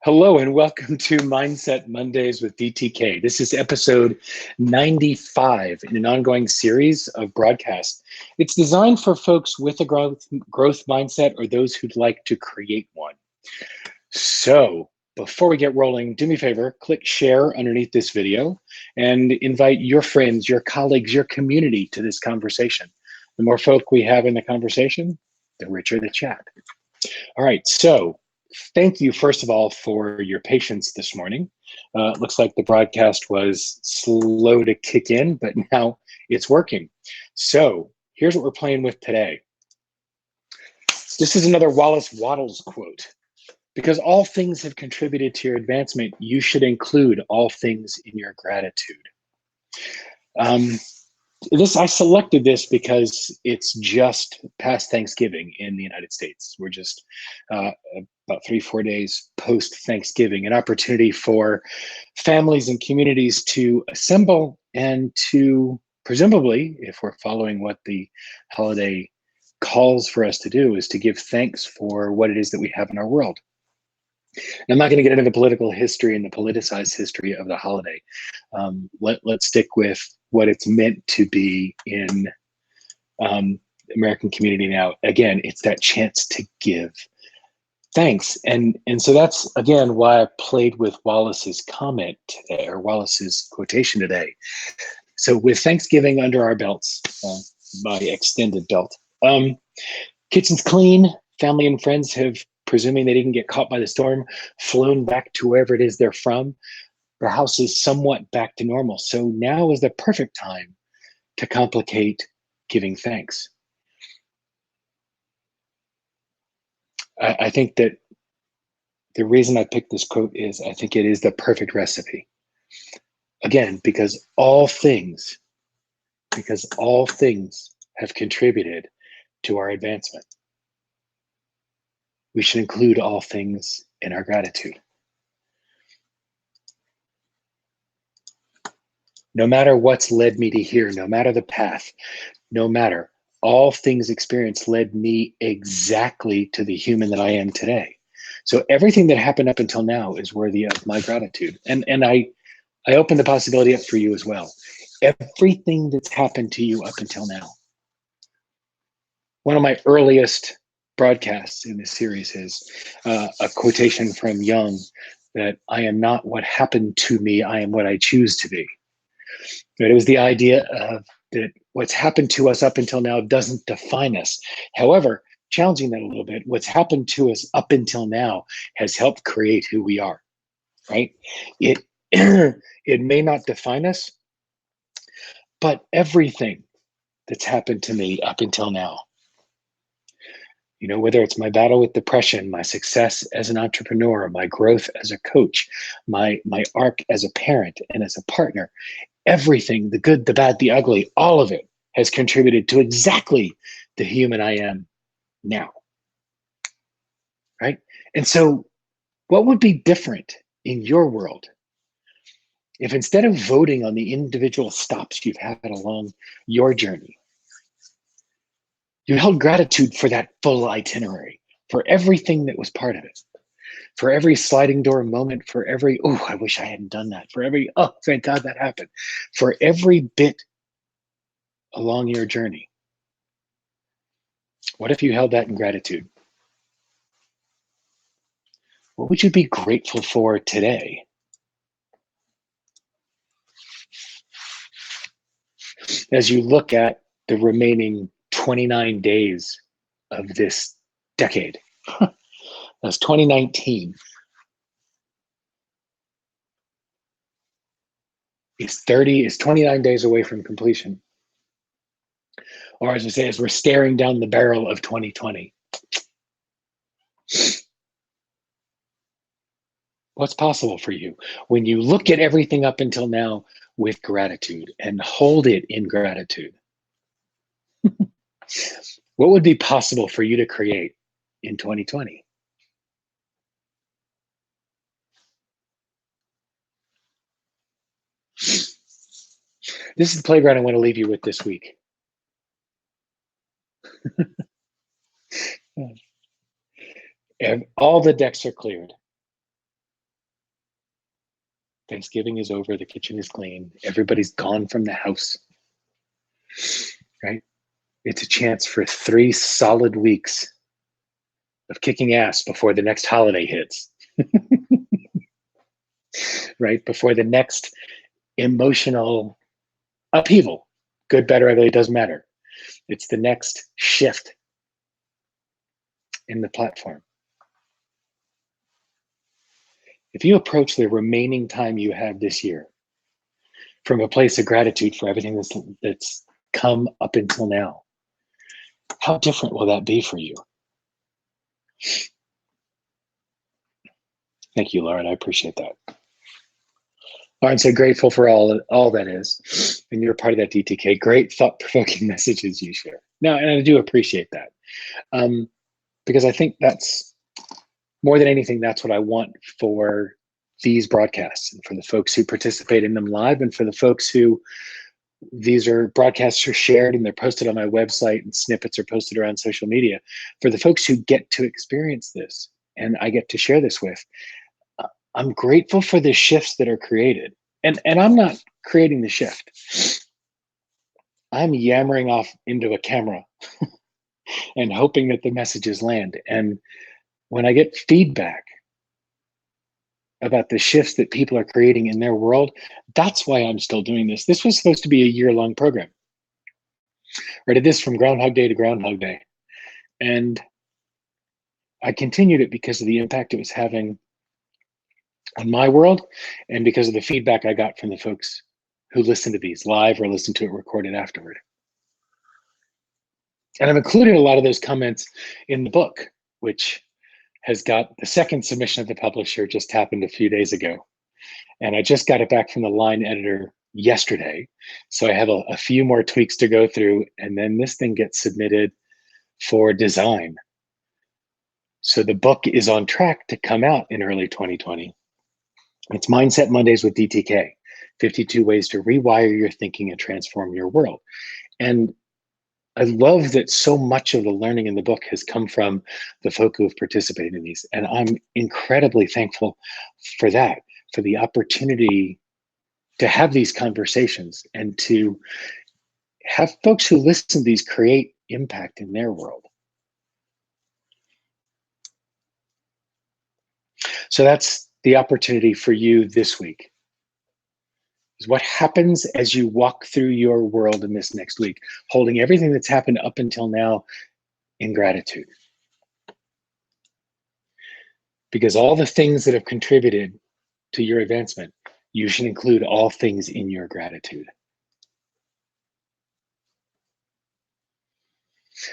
Hello and welcome to Mindset Mondays with DTK. This is episode 95 in an ongoing series of broadcasts. It's designed for folks with a growth mindset or those who'd like to create one. So before we get rolling, do me a favor, click share underneath this video and invite your friends, your colleagues, your community to this conversation. The more folk we have in the conversation, the richer the chat. All right, so thank you, first of all, for your patience this morning. It looks like the broadcast was slow to kick in, but now it's working. So here's what we're playing with today. This is another Wallace Wattles quote. Because all things have contributed to your advancement, you should include all things in your gratitude. I selected this because it's just past Thanksgiving in the United States. We're just about 3-4 days post Thanksgiving, an opportunity for families and communities to assemble and to presumably, if we're following what the holiday calls for us to do, is to give thanks for what it is that we have in our world. I'm not going to get into the political history and the politicized history of the holiday. Let's stick with what it's meant to be in the American community now. Again, it's that chance to give thanks. And so that's, again, why I played with Wallace's comment today, or Wallace's quotation today. So with Thanksgiving under our belts, my extended belt, kitchen's clean, family and friends have, presuming they didn't get caught by the storm, flown back to wherever it is they're from. The house is somewhat back to normal. So now is the perfect time to complicate giving thanks. I think that the reason I picked this quote is I think it is the perfect recipe. Again, because all things have contributed to our advancement. We should include all things in our gratitude. No matter what's led me to here, no matter the path, no matter, all things experienced led me exactly to the human that I am today. So everything that happened up until now is worthy of my gratitude. And I open the possibility up for you as well. Everything that's happened to you up until now. One of my earliest broadcasts in this series is a quotation from Jung that I am not what happened to me, I am what I choose to be. It was the idea of that what's happened to us up until now doesn't define us. However, challenging that a little bit, what's happened to us up until now has helped create who we are, right? It may not define us, but everything that's happened to me up until now, you know, whether it's my battle with depression, my success as an entrepreneur, my growth as a coach, my arc as a parent and as a partner, everything, the good, the bad, the ugly, all of it has contributed to exactly the human I am now, right? And so what would be different in your world if instead of voting on the individual stops you've had along your journey, you held gratitude for that full itinerary, for everything that was part of it, for every sliding door moment, for every, oh, I wish I hadn't done that, for every, oh, thank God that happened, for every bit along your journey. What if you held that in gratitude? What would you be grateful for today? As you look at the remaining 29 days of this decade, that's 2019. Is 29 days away from completion. Or as we say, as we're staring down the barrel of 2020. What's possible for you when you look at everything up until now with gratitude and hold it in gratitude? What would be possible for you to create in 2020? This is the playground I want to leave you with this week. And all the decks are cleared. Thanksgiving is over, the kitchen is clean, everybody's gone from the house, right? It's a chance for 3 solid weeks of kicking ass before the next holiday hits, right? Before the next emotional upheaval, good, better, ugly, it doesn't matter. It's the next shift in the platform. If you approach the remaining time you have this year from a place of gratitude for everything that's come up until now, how different will that be for you? Thank you, Lauren. I appreciate that. Lauren said, grateful for all that is. And you're part of that DTK. Great thought-provoking messages you share. Now, and I do appreciate that. Because I think that's, more than anything, that's what I want for these broadcasts and for the folks who participate in them live and for the folks who these are broadcasts are shared and they're posted on my website and snippets are posted around social media. For the folks who get to experience this and I get to share this with, I'm grateful for the shifts that are created. And I'm not creating the shift. I'm yammering off into a camera and hoping that the messages land. And when I get feedback about the shifts that people are creating in their world, that's why I'm still doing this. This was supposed to be a year-long program. I did this from Groundhog Day to Groundhog Day. And I continued it because of the impact it was having on my world and because of the feedback I got from the folks who listen to these live or listen to it recorded afterward. And I've included a lot of those comments in the book, which has got the second submission of the publisher just happened a few days ago. And I just got it back from the line editor yesterday. So I have a few more tweaks to go through, and then this thing gets submitted for design. So the book is on track to come out in early 2020. It's Mindset Mondays with DTK, 52 ways to rewire your thinking and transform your world. And I love that so much of the learning in the book has come from the folk who have participated in these. And I'm incredibly thankful for that, for the opportunity to have these conversations and to have folks who listen to these create impact in their world. So that's the opportunity for you this week. Is what happens as you walk through your world in this next week, holding everything that's happened up until now in gratitude. Because all the things that have contributed to your advancement, you should include all things in your gratitude.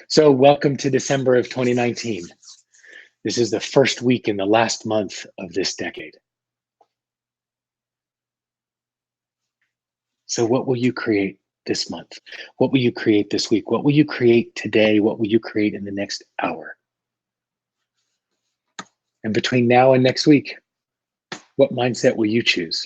So welcome to December of 2019. This is the first week in the last month of this decade. So what will you create this month? What will you create this week? What will you create today? What will you create in the next hour? And between now and next week, what mindset will you choose?